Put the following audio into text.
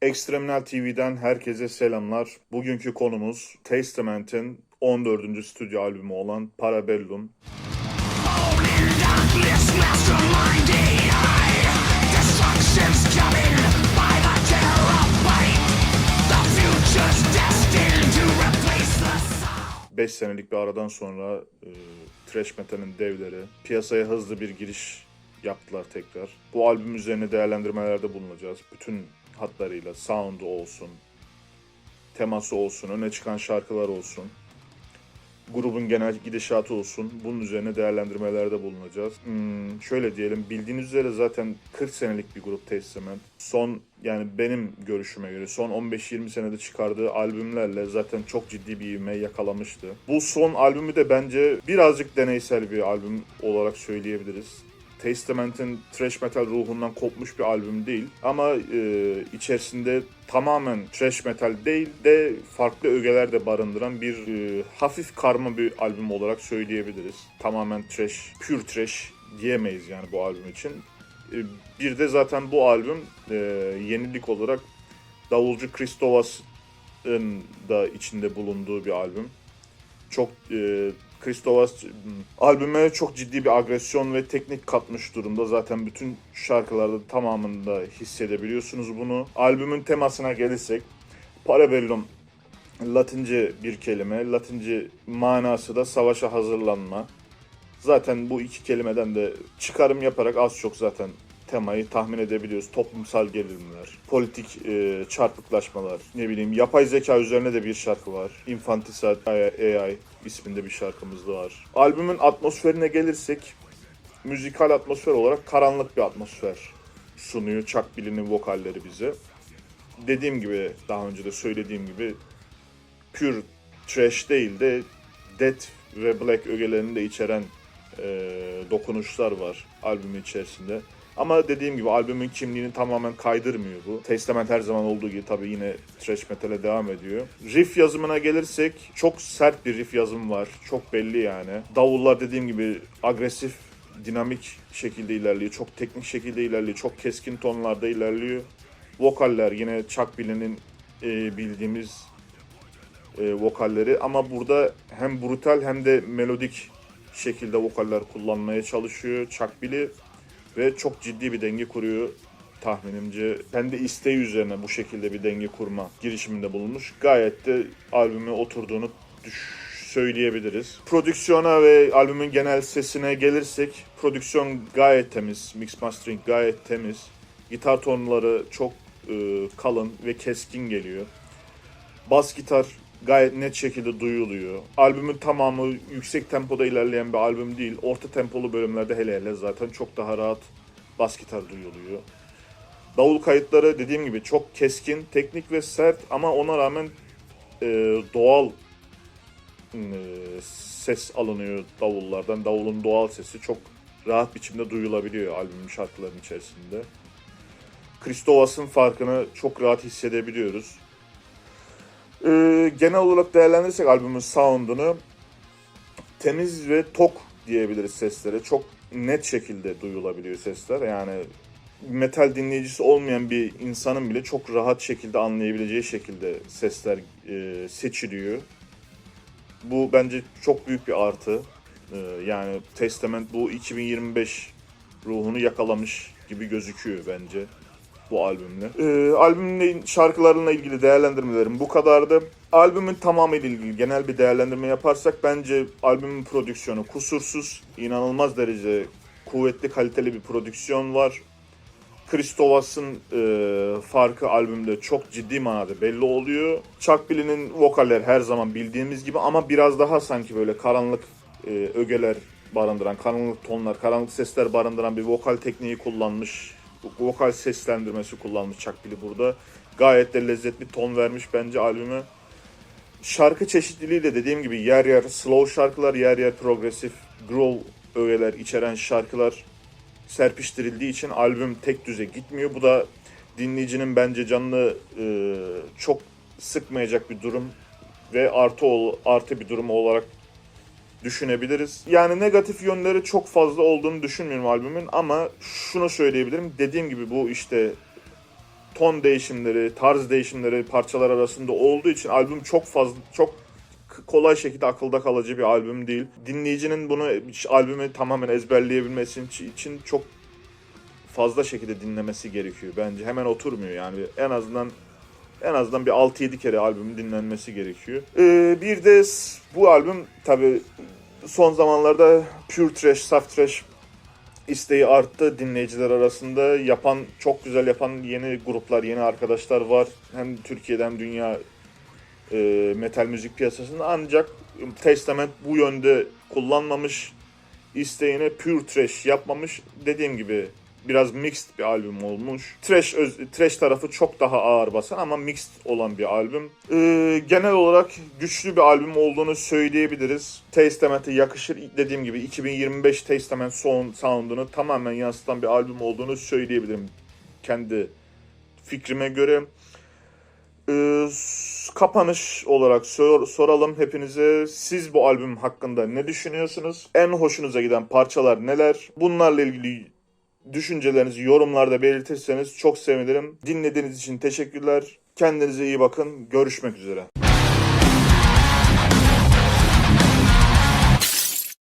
Extremnal TV'den herkese selamlar. Bugünkü konumuz Testament'in 14. stüdyo albümü olan Parabellum. Beş senelik bir aradan sonra thrash metal'in devleri piyasaya hızlı bir giriş yaptılar tekrar. Bu albüm üzerine değerlendirmelerde bulunacağız. Bütün hatlarıyla, sound'u olsun, teması olsun, öne çıkan şarkılar olsun, grubun genel gidişatı olsun. Bunun üzerine değerlendirmelerde bulunacağız. Şöyle diyelim, bildiğiniz üzere zaten 40 senelik bir grup Testament. Yani benim görüşüme göre son 15-20 senede çıkardığı albümlerle zaten çok ciddi bir ivme yakalamıştı. Bu son albümü de bence birazcık deneysel bir albüm olarak söyleyebiliriz. Testament'in thrash metal ruhundan kopmuş bir albüm değil. Ama içerisinde tamamen thrash metal değil de farklı ögeler de barındıran bir hafif karma bir albüm olarak söyleyebiliriz. Tamamen thrash, pure thrash diyemeyiz yani bu albüm için. Bir de zaten bu albüm yenilik olarak davulcu Kristovas'ın da içinde bulunduğu bir albüm. Çok Kristovas albüme çok ciddi bir agresyon ve teknik katmış durumda. Zaten bütün şarkılarda tamamında hissedebiliyorsunuz bunu. Albümün temasına gelirsek, Parabellum Latince bir kelime. Latince manası da savaşa hazırlanma. Zaten bu iki kelimeden de çıkarım yaparak az çok zaten temayı tahmin edebiliyoruz. Toplumsal gerilimler, politik çarpıklaşmalar, yapay zeka üzerine de bir şarkı var. Infanticide AI isminde bir şarkımız da var. Albümün atmosferine gelirsek, müzikal atmosfer olarak karanlık bir atmosfer sunuyor Chuck Billy'nin vokalleri bize. Dediğim gibi, daha önce de söylediğim gibi pure trash değil de death ve black ögelerini de içeren dokunuşlar var albümün içerisinde. Ama dediğim gibi albümün kimliğini tamamen kaydırmıyor bu. Testament her zaman olduğu gibi tabii yine thrash metal'e devam ediyor. Riff yazımına gelirsek çok sert bir riff yazımı var. Çok belli yani. Davullar dediğim gibi agresif, dinamik şekilde ilerliyor. Çok teknik şekilde ilerliyor. Çok keskin tonlarda ilerliyor. Vokaller yine Chuck Billy'nin bildiğimiz vokalleri. Ama burada hem brutal hem de melodik şekilde vokaller kullanmaya çalışıyor Chuck Billy. Ve çok ciddi bir denge kuruyor tahminimce. Kendi isteği üzerine bu şekilde bir denge kurma girişiminde bulunmuş. Gayet de albüme oturduğunu söyleyebiliriz. Prodüksiyona ve albümün genel sesine gelirsek, prodüksiyon gayet temiz, mix mastering gayet temiz. Gitar tonları çok kalın ve keskin geliyor. Bas gitar gayet net şekilde duyuluyor. Albümün tamamı yüksek tempoda ilerleyen bir albüm değil. Orta tempolu bölümlerde hele zaten çok daha rahat bas gitar duyuluyor. Davul kayıtları dediğim gibi çok keskin, teknik ve sert ama ona rağmen doğal ses alınıyor davullardan. Davulun doğal sesi çok rahat biçimde duyulabiliyor albümün şarkılarının içerisinde. Kristovas'ın farkını çok rahat hissedebiliyoruz. Genel olarak değerlendirirsek albümün sound'unu temiz ve tok diyebiliriz seslere. Çok net şekilde duyulabiliyor sesler. Yani metal dinleyicisi olmayan bir insanın bile çok rahat şekilde anlayabileceği şekilde sesler seçiliyor. Bu bence çok büyük bir artı. Yani Testament bu 2025 ruhunu yakalamış gibi gözüküyor bence bu albümle. Albümün şarkılarıyla ilgili değerlendirmelerim bu kadardı. Albümün tamamıyla ilgili genel bir değerlendirme yaparsak bence albümün prodüksiyonu kusursuz, inanılmaz derece kuvvetli, kaliteli bir prodüksiyon var. Kristovas'ın farkı albümde çok ciddi manada belli oluyor. Chuck Billy'nin vokaller her zaman bildiğimiz gibi ama biraz daha sanki böyle karanlık ögeler barındıran, karanlık tonlar, karanlık sesler barındıran bir vokal tekniği kullanmış. Vokal seslendirmesi kullanmış Chuck Billy burada. Gayet de lezzetli ton vermiş bence albüme. Şarkı çeşitliliği de dediğim gibi yer yer slow şarkılar, yer yer progresif, groove öğeler içeren şarkılar serpiştirildiği için albüm tek düze gitmiyor. Bu da dinleyicinin bence canını çok sıkmayacak bir durum ve artı bir durum olarak düşünebiliriz. Yani negatif yönleri çok fazla olduğunu düşünmüyorum albümün ama şunu söyleyebilirim. Dediğim gibi bu işte ton değişimleri, tarz değişimleri parçalar arasında olduğu için albüm çok kolay şekilde akılda kalıcı bir albüm değil. Dinleyicinin bunu albümü tamamen ezberleyebilmesi için çok fazla şekilde dinlemesi gerekiyor bence. Hemen oturmuyor yani. En azından bir 6-7 kere albümün dinlenmesi gerekiyor. Bir de bu albüm tabii son zamanlarda pure trash, soft trash isteği arttı dinleyiciler arasında. Çok güzel yapan yeni gruplar, yeni arkadaşlar var. Hem Türkiye'de hem dünya metal müzik piyasasında. Ancak Testament bu yönde kullanmamış, isteğine pure trash yapmamış. Dediğim gibi biraz mixed bir albüm olmuş. Trash tarafı çok daha ağır basan ama mixed olan bir albüm. Genel olarak güçlü bir albüm olduğunu söyleyebiliriz. Testament'e yakışır. Dediğim gibi 2025 Testament sound'unu tamamen yansıtan bir albüm olduğunu söyleyebilirim. Kendi fikrime göre. Kapanış olarak soralım hepinize. Siz bu albüm hakkında ne düşünüyorsunuz? En hoşunuza giden parçalar neler? Bunlarla ilgili düşüncelerinizi yorumlarda belirtirseniz çok sevinirim. Dinlediğiniz için teşekkürler. Kendinize iyi bakın. Görüşmek üzere.